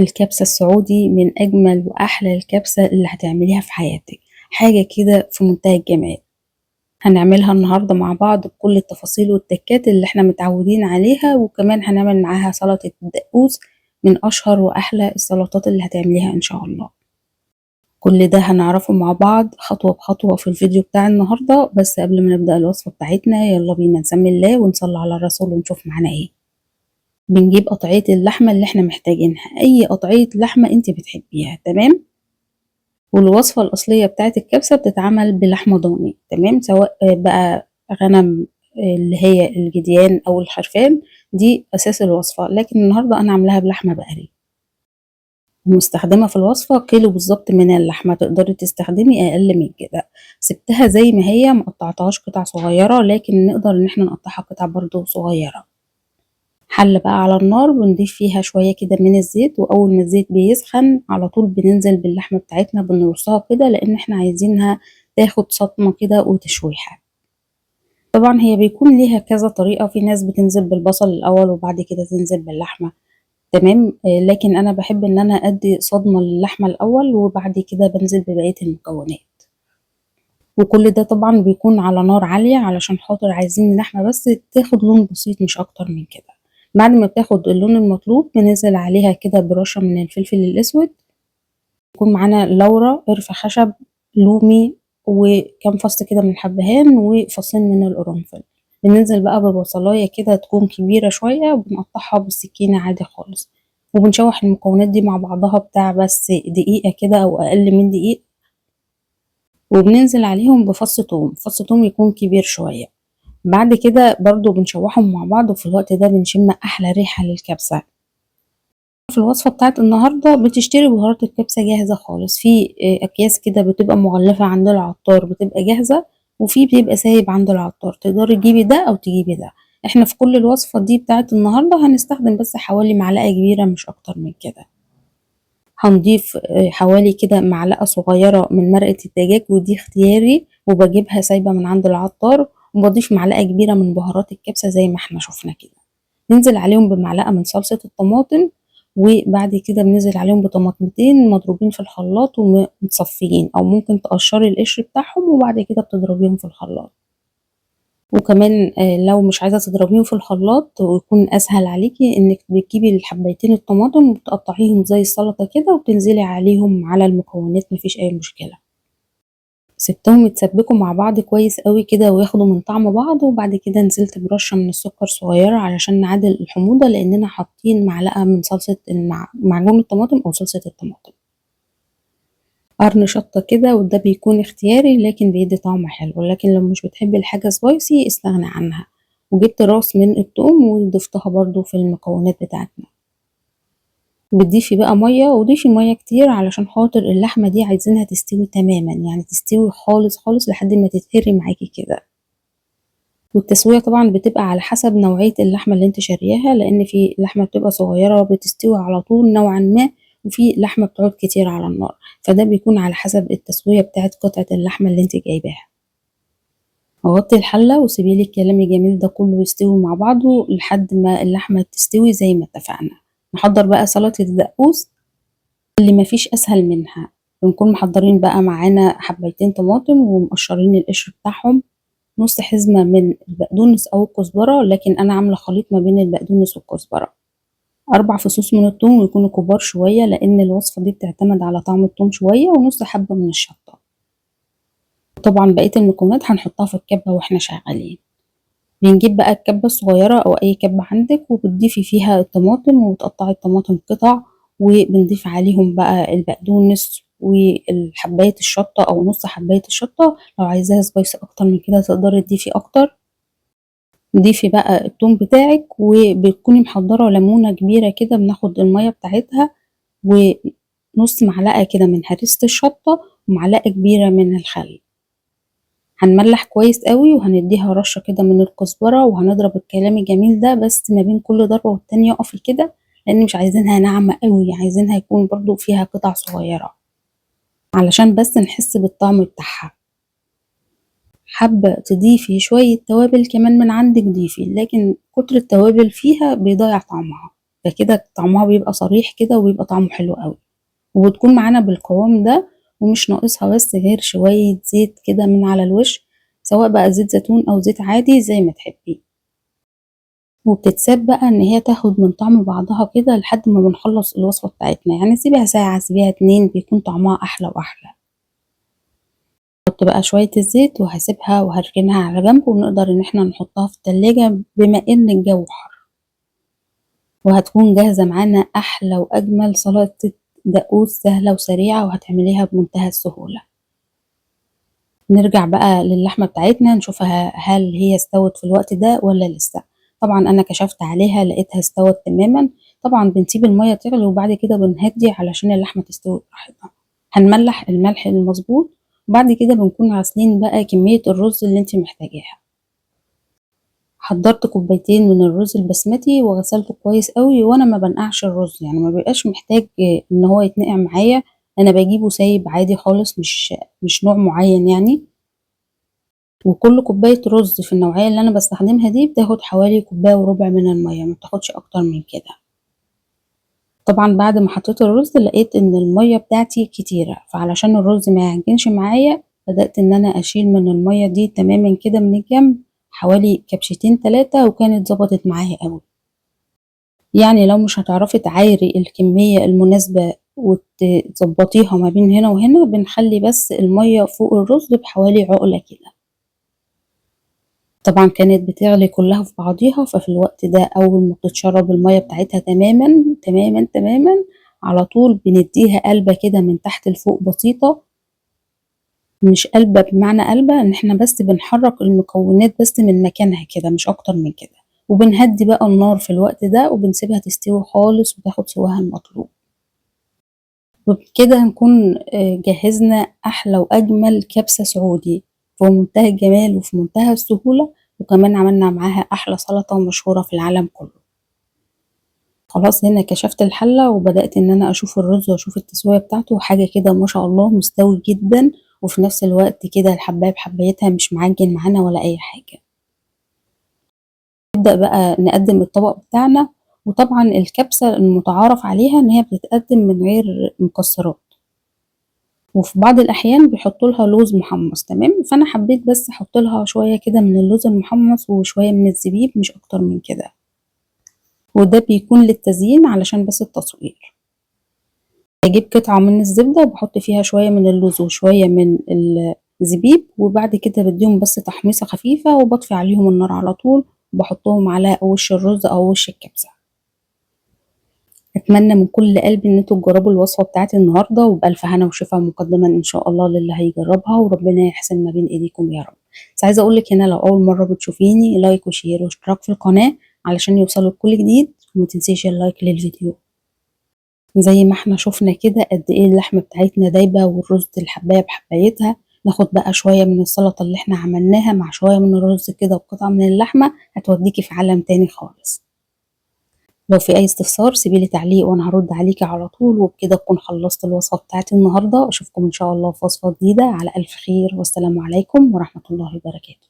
الكبسة السعودي من أجمل وأحلى الكبسة اللي هتعمليها في حياتك، حاجة كده في منتهى الجمال. هنعملها النهاردة مع بعض بكل التفاصيل والتكات اللي احنا متعودين عليها، وكمان هنعمل معاها سلطة الدقوس من أشهر وأحلى السلطات اللي هتعمليها إن شاء الله. كل ده هنعرفه مع بعض خطوة بخطوة في الفيديو بتاع النهاردة. بس قبل ما نبدأ الوصفة بتاعتنا يلا بينا نسمي الله ونصلي على الرسول ونشوف معانا ايه. بنجيب قطعية اللحمة اللي احنا محتاجينها، أي قطعية لحمة انت بتحبيها، تمام. والوصفة الأصلية بتاعت الكبسة بتتعمل بلحمة ضاني، تمام، سواء بقى غنم اللي هي الجديان أو الخرفان، دي أساس الوصفة، لكن النهاردة أنا عاملاها بلحمة بقري. ومستخدمة في الوصفة كيلو بالظبط من اللحمة، تقدري تستخدمي أقل من كده. سبتها زي ما هي، مقطعتهاش قطع صغيرة، لكن نقدر إن احنا نقطعها قطع برضو صغيرة. حلة بقى على النار بنضيف فيها شوية كده من الزيت، وأول ما الزيت بيسخن على طول بننزل باللحمة بتاعتنا بنرصها كده، لأن احنا عايزينها تاخد صدمة كده وتشويحة. طبعا هي بيكون ليها كذا طريقة، في ناس بتنزل بالبصل الأول وبعد كده تنزل باللحمة، تمام. لكن أنا بحب إن أنا أدي صدمة للحمة الأول وبعد كده بنزل ببقية المكونات. وكل ده طبعا بيكون على نار عالية علشان خاطر عايزين اللحمة بس تاخد لون بسيط مش أكتر من كده. بعد ما بتاخد اللون المطلوب بننزل عليها كده برشة من الفلفل الأسود، يكون معانا لورا، قرفة خشب، لومي، وكام فص كده من الحبهان وفصين من القرنفل. بننزل بقى ببصلاية كده تكون كبيرة شوية وبنقطعها بالسكينة عادي خالص، وبنشوح المكونات دي مع بعضها بتاع بس دقيقة كده أو أقل من دقيقة. وبننزل عليهم بفص توم، فص توم يكون كبير شوية. بعد كده برضو بنشوحهم مع بعض، وفي الوقت ده بنشم أحلى ريحة للكبسة. في الوصفة بتاعت النهاردة بتشتري بهارات الكبسة جاهزة خالص، في أكياس كده بتبقى مغلفة عند العطار بتبقى جاهزة، وفي بيبقى سايب عند العطار، تقدري تجيبي ده أو تجيبي ده. احنا في كل الوصفة دي بتاعت النهاردة هنستخدم بس حوالي معلقة كبيرة مش أكتر من كده. هنضيف حوالي كده معلقة صغيرة من مرقة الدجاج، ودي اختياري وبجيبها سايبة من عند العطار، وبضيف معلقة كبيرة من بهارات الكبسة زي ما احنا شفنا كده. ننزل عليهم بمعلقة من صلصة الطماطم، وبعد كده بننزل عليهم بطماطمتين مضروبين في الخلاط ومتصفيين، او ممكن تقشري القشر بتاعهم وبعد كده بتضربيهم في الخلاط. وكمان لو مش عايزة تضربيهم في الخلاط ويكون أسهل عليكي إنك بتجيبي الحبايتين الطماطم وتقطعيهم زي السلطة كده وتنزلي عليهم على المكونات، مفيش أي مشكلة. سبتهم يتسبكوا مع بعض كويس قوي كده وياخدوا من طعم بعض، وبعد كده نزلت برشة من السكر صغيرة علشان نعادل الحموضة، لأننا حاطين معلقة من صلصة معجون الطماطم أو صلصة الطماطم. قرن شطة كده، وده بيكون اختياري لكن بيدي طعم حلو، لكن لو مش بتحبي الحاجة سبايسي استغنى عنها. وجبت راس من الثوم وضفتها برضو في المكونات بتاعتنا. بتضيفي بقى مية، وضيفي مية كتير علشان خاطر اللحمة دي عايزينها تستوي تماما، يعني تستوي خالص خالص لحد ما تتهري معاكي كده. والتسوية طبعا بتبقى على حسب نوعية اللحمة اللي انت شارياها، لان في لحمة بتبقى صغيرة بتستوي على طول نوعا ما، وفي لحمة بتقعد كتير على النار، فده بيكون على حسب التسوية بتاعت قطعة اللحمة اللي انت جايباها. غطي الحلة وسيبيلي الكلام الجميل ده كله يستوي مع بعضه لحد ما اللحمة تستوي زي ما اتفقنا. نحضر بقى سلطة الدقوس اللي مفيش أسهل منها. بنكون محضرين بقى معانا حبايتين طماطم ومقشرين القشر بتاعهم، نص حزمة من البقدونس أو الكزبرة، لكن أنا عاملة خليط ما بين البقدونس والكزبرة. 4 فصوص من الثوم ويكونوا كبار شوية، لأن الوصفة دي بتعتمد على طعم الثوم شوية، ونص حبة من الشطة. طبعا بقية المكونات هنحطها في الكبة واحنا شغالين. بنجيب بقى الكبة الصغيرة أو أي كبة عندك، وبتضيفي فيها الطماطم وتقطعي الطماطم قطع، وبنضيف عليهم بقى البقدونس والحباية الشطة أو نص حباية الشطة، لو عايزاها سبايسي أكتر من كده تقدري تضيفي أكتر. ضيفي بقى التوم بتاعك، وبتكوني محضرة ليمونة كبيرة كده بناخد المية بتاعتها، ونص معلقة كده من هريسة الشطة ومعلقة كبيرة من الخل. هنملح كويس قوي وهنديها رشة كده من الكزبرة، وهنضرب الكلام الجميل ده بس ما بين كل ضربة والتانية اقفي كده، لان مش عايزينها ناعمة قوي، عايزينها يكون برضو فيها قطع صغيرة علشان بس نحس بالطعم بتاعها. حابة تضيفي شوية توابل كمان من عندك ضيفي، لكن كتر التوابل فيها بيضيع طعمها. فكده طعمها بيبقى صريح كده وبيبقى طعمه حلو قوي، وبتكون معانا بالقوام ده، ومش ناقصها بس غير شوية زيت كده من على الوش، سواء بقى زيت زيتون أو زيت عادي زي ما تحبي. وبتتساب بقى إن هي تاخد من طعم بعضها كده لحد ما بنخلص الوصفة بتاعتنا، يعني سيبيها ساعة سيبيها 2 بيكون طعمها أحلى وأحلى. احط بقى شوية الزيت وهسيبها وهركنها على جنب، ونقدر إن احنا نحطها في التلاجة بما إن الجو حر. وهتكون جاهزة معانا أحلى وأجمل سلطة دقوس سهلة وسريعة، وهتعمليها بمنتهى السهولة. نرجع بقى للحمة بتاعتنا نشوفها هل هي استوت في الوقت ده ولا لسه. طبعا أنا كشفت عليها لقيتها استوت تماما. طبعا بنسيب المية تغلي وبعد كده بنهدي علشان اللحمة تستوي براحتها. هنملح الملح المظبوط، وبعد كده بنكون غاسلين بقى كمية الرز اللي انت محتاجاها. حضرت كوبايتين من الرز البسمتي وغسلته كويس قوي، وانا ما بنقعش الرز، يعني ما بيبقاش محتاج ان هو يتنقع معايا. انا بجيبه سايب عادي خالص، مش نوع معين يعني. وكل كوباية رز في النوعية اللي انا بستخدمها دي بتاخد حوالي كوباية وربع من المية، ما بتاخدش اكتر من كده. طبعا بعد ما حطيت الرز لقيت ان المية بتاعتي كتيرة، فعلشان الرز ما يعجنش معايا بدأت ان انا اشيل من المية دي تماما كده من الجنب حوالي كبشتين 3، وكانت ظبطت معايا قوي. يعني لو مش هتعرفي تعايري الكمية المناسبة وتظبطيها ما بين هنا وهنا، بنخلي بس المية فوق الرز بحوالي عقلة كده. طبعا كانت بتغلي كلها في بعضيها، ففي الوقت ده أول ما بتتشرب المية بتاعتها تماما تماما تماما، على طول بنديها قلبة كده من تحت لفوق بسيطة. مش قلبة بمعنى قلبة، ان احنا بس بنحرك المكونات بس من مكانها كده، مش اكتر من كده. وبنهدي بقى النار في الوقت ده وبنسيبها تستوي خالص وتاخد سواها المطلوب. وبكده هنكون جهزنا أحلى وأجمل كبسة سعودي في منتهى الجمال وفي منتهى السهولة، وكمان عملنا معاها أحلى سلطة مشهورة في العالم كله. خلاص هنا كشفت الحلة وبدأت إن أنا أشوف الرز وأشوف التسوية بتاعته، حاجة كده ما شاء الله مستوي جدا، وفي نفس الوقت كده الحباية بحبايتها مش معجن معانا ولا أي حاجة. نبدأ بقى نقدم الطبق بتاعنا. وطبعا الكبسة المتعارف عليها إن هي بتتقدم من غير مكسرات، وفي بعض الأحيان بيحطوا لها لوز محمص. تمام، فأنا حبيت بس أحط لها شوية كده من اللوز المحمص وشوية من الزبيب، مش أكتر من كده، وده بيكون للتزيين علشان بس التصوير. بجيب قطعة من الزبدة وبحط فيها شوية من اللوز وشوية من الزبيب، وبعد كده بديهم بس تحميصة خفيفة وبطفي عليهم النار على طول، وبحطهم على وش الرز أو وش الكبسة. أتمنى من كل قلبي إن انتوا تجربوا الوصفة بتاعتي النهاردة، وبألف هنا وشفا مقدما إن شاء الله للي هيجربها، وربنا يحسن ما بين إيديكم يا رب. بس عايزة أقولك هنا لو أول مرة بتشوفيني، لايك وشير واشتراك في القناة علشان يوصلك كل جديد، ومتنسيش اللايك للفيديو. زي ما احنا شفنا كده قد ايه اللحمة بتاعتنا دايبة والرز الحباية بحبايتها. ناخد بقى شوية من السلطة اللي احنا عملناها مع شوية من الرز كده وقطعة من اللحمة، هتوديكي في عالم تاني خالص. لو في أي استفسار سيبيلي تعليق وأنا هرد عليكي على طول. وبكده أكون خلصت الوصفة بتاعتي النهاردة. أشوفكم إن شاء الله في وصفة جديدة على ألف خير، والسلام عليكم ورحمة الله وبركاته.